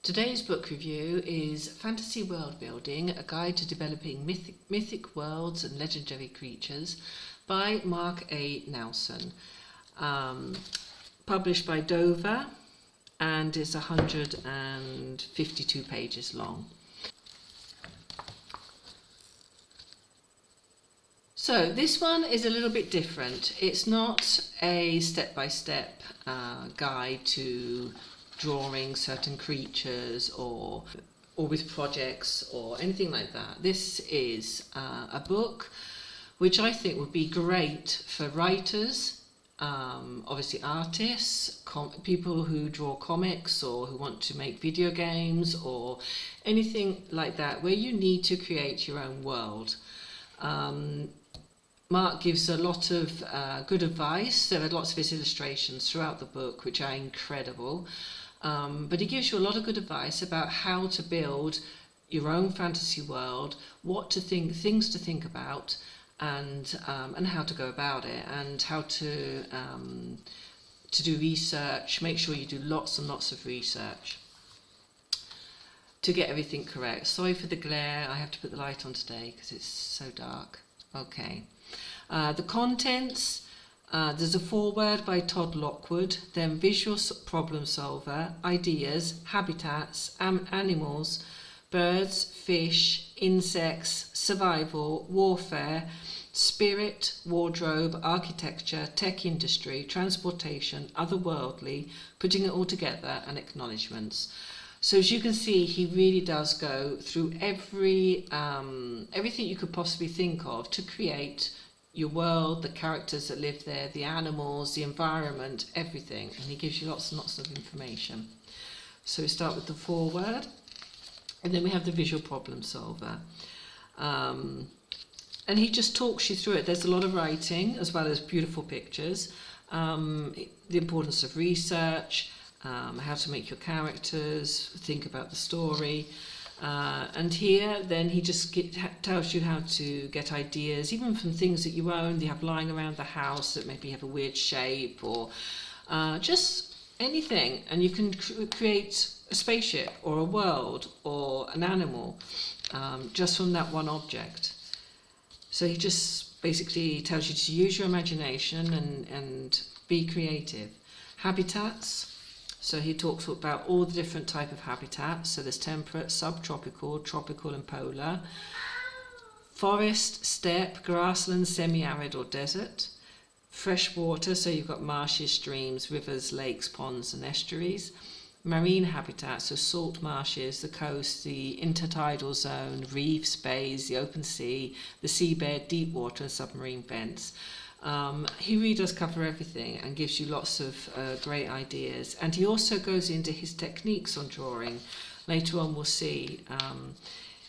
Today's book review is Fantasy World Building, a guide to developing mythic worlds and legendary creatures by Mark A. Nelson, published by Dover, and is 152 pages long. So this one is a little bit different. It's not a step-by-step guide to drawing certain creatures or with projects or anything like that. This is a book which I think would be great for writers, obviously artists, people who draw comics or who want to make video games or anything like that where you need to create your own world. Mark gives a lot of good advice. There are lots of his illustrations throughout the book which are incredible. But he gives you a lot of good advice about how to build your own fantasy world, what to think, things to think about, and how to go about it, and how to do research. Make sure you do lots and lots of research to get everything correct. Sorry for the glare. I have to put the light on today because it's so dark. Okay. The contents. There's a foreword by Todd Lockwood, then visual problem solver, ideas, habitats, animals, birds, fish, insects, survival, warfare, spirit, wardrobe, architecture, tech industry, transportation, otherworldly, putting it all together, and acknowledgements. So as you can see, he really does go through everything you could possibly think of to create your world, the characters that live there, the animals, the environment, everything. And he gives you lots and lots of information. So we start with the foreword, and then we have the visual problem solver. And he just talks you through it. There's a lot of writing as well as beautiful pictures. The importance of research, how to make your characters, think about the story. And here then he just tells you how to get ideas, even from things that you own, you have lying around the house that maybe have a weird shape, or just anything. And you can create a spaceship or a world or an animal just from that one object. So he just basically tells you to use your imagination and be creative. Habitats. So he talks about all the different type of habitats. So there's temperate, subtropical, tropical and polar. Forest, steppe, grassland, semi-arid or desert. Fresh water, so you've got marshes, streams, rivers, lakes, ponds and estuaries. Marine habitats, so salt marshes, the coast, the intertidal zone, reefs, bays, the open sea, the seabed, deep water and submarine vents. He really does cover everything and gives you lots of great ideas, and he also goes into his techniques on drawing. Later on we'll see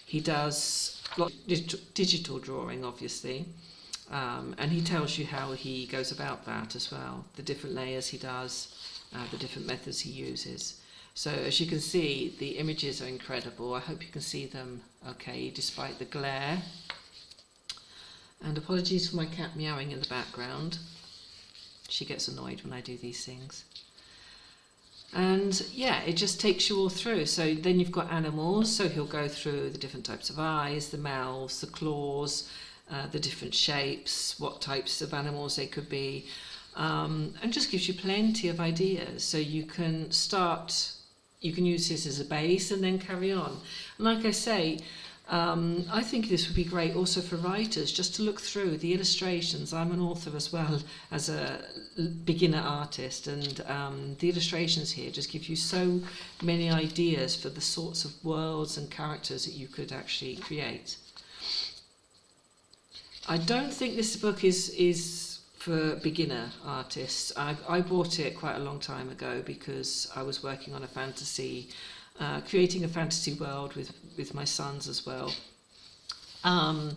he does digital drawing obviously, and he tells you how he goes about that as well, the different layers he does, the different methods he uses. So as you can see, the images are incredible. I hope you can see them okay despite the glare. And apologies for my cat meowing in the background. She gets annoyed when I do these things. And yeah, it just takes you all through. So then you've got animals, so he'll go through the different types of eyes, the mouths, the claws, the different shapes, what types of animals they could be, and just gives you plenty of ideas. So you can use this as a base and then carry on. And like I say, I think this would be great also for writers, just to look through the illustrations. I'm an author as well as a beginner artist, and the illustrations here just give you so many ideas for the sorts of worlds and characters that you could actually create. I don't think this book is for beginner artists. I bought it quite a long time ago because I was working on a fantasy, creating a fantasy world with my sons as well. And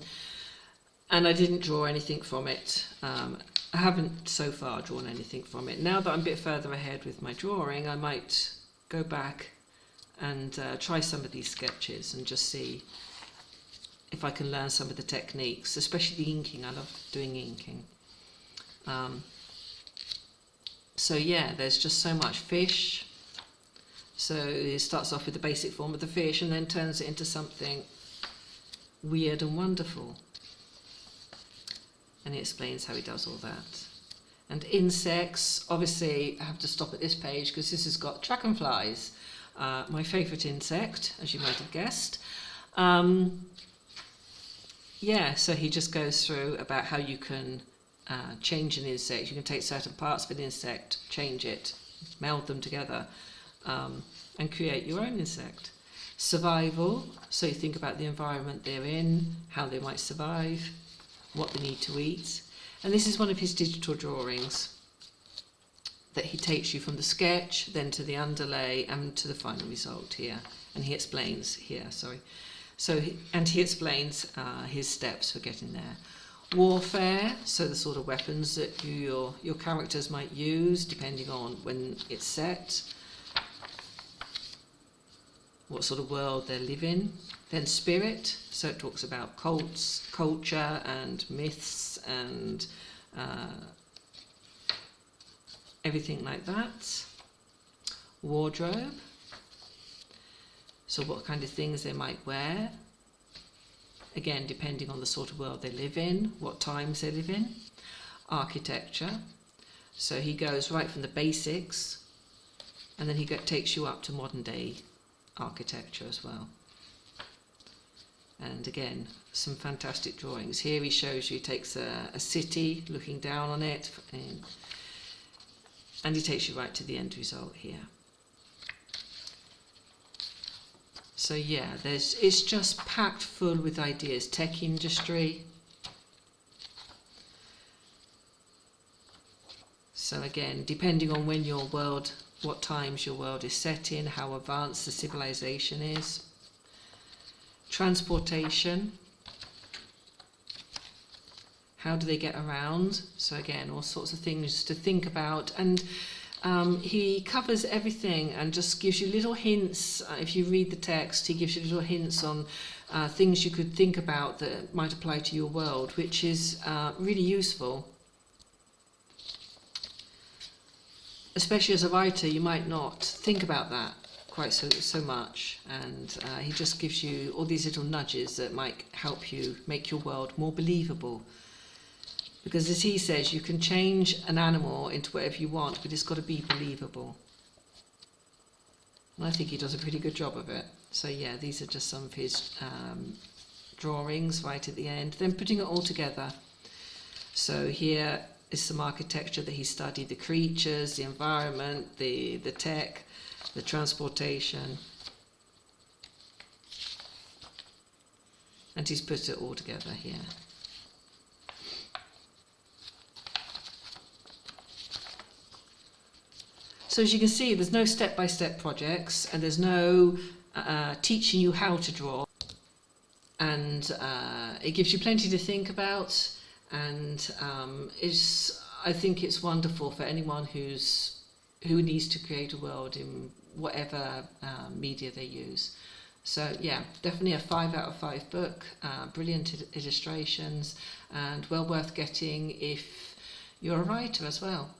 I didn't draw anything from it. I haven't so far drawn anything from it. Now that I'm a bit further ahead with my drawing, I might go back and try some of these sketches and just see if I can learn some of the techniques, especially the inking. I love doing inking. So yeah, there's just so much fish, So he starts off with the basic form of the fish and then turns it into something weird and wonderful. And he explains how he does all that. And insects, obviously I have to stop at this page because this has got dragonflies, my favourite insect, as you might have guessed. Yeah, so he just goes through about how you can change an insect. You can take certain parts of an insect, change it, meld them together, and create your own insect. Survival, so you think about the environment they're in, how they might survive, what they need to eat. And this is one of his digital drawings that he takes you from the sketch, then to the underlay, and to the final result here. And he explains here, sorry. So, he explains his steps for getting there. Warfare, so the sort of weapons that your characters might use, depending on when it's set, what sort of world they live in. Then spirit, so it talks about cults, culture and myths and everything like that. Wardrobe, so what kind of things they might wear, again depending on the sort of world they live in, what times they live in. Architecture, so he goes right from the basics and then he takes you up to modern day architecture as well. And again, some fantastic drawings. Here he shows you, he takes a city, looking down on it, and he takes you right to the end result here. So yeah, it's just packed full with ideas. Tech industry. So again, depending on when your world, what times your world is set in, how advanced the civilization is. Transportation. How do they get around? So again, all sorts of things to think about. And he covers everything and just gives you little hints. If you read the text, he gives you little hints on things you could think about that might apply to your world, which is really useful. Especially as a writer, you might not think about that quite so much, and he just gives you all these little nudges that might help you make your world more believable. Because as he says, you can change an animal into whatever you want, but it's got to be believable. And I think he does a pretty good job of it. So yeah, these are just some of his drawings right at the end. Then putting it all together. So here is some architecture that he studied, the creatures, the environment, the tech, the transportation. And he's put it all together here. So as you can see, there's no step-by-step projects, and there's no teaching you how to draw. And it gives you plenty to think about, and I think it's wonderful for anyone who needs to create a world in whatever media they use. So yeah, definitely a 5 out of 5 book, brilliant illustrations, and well worth getting if you're a writer as well.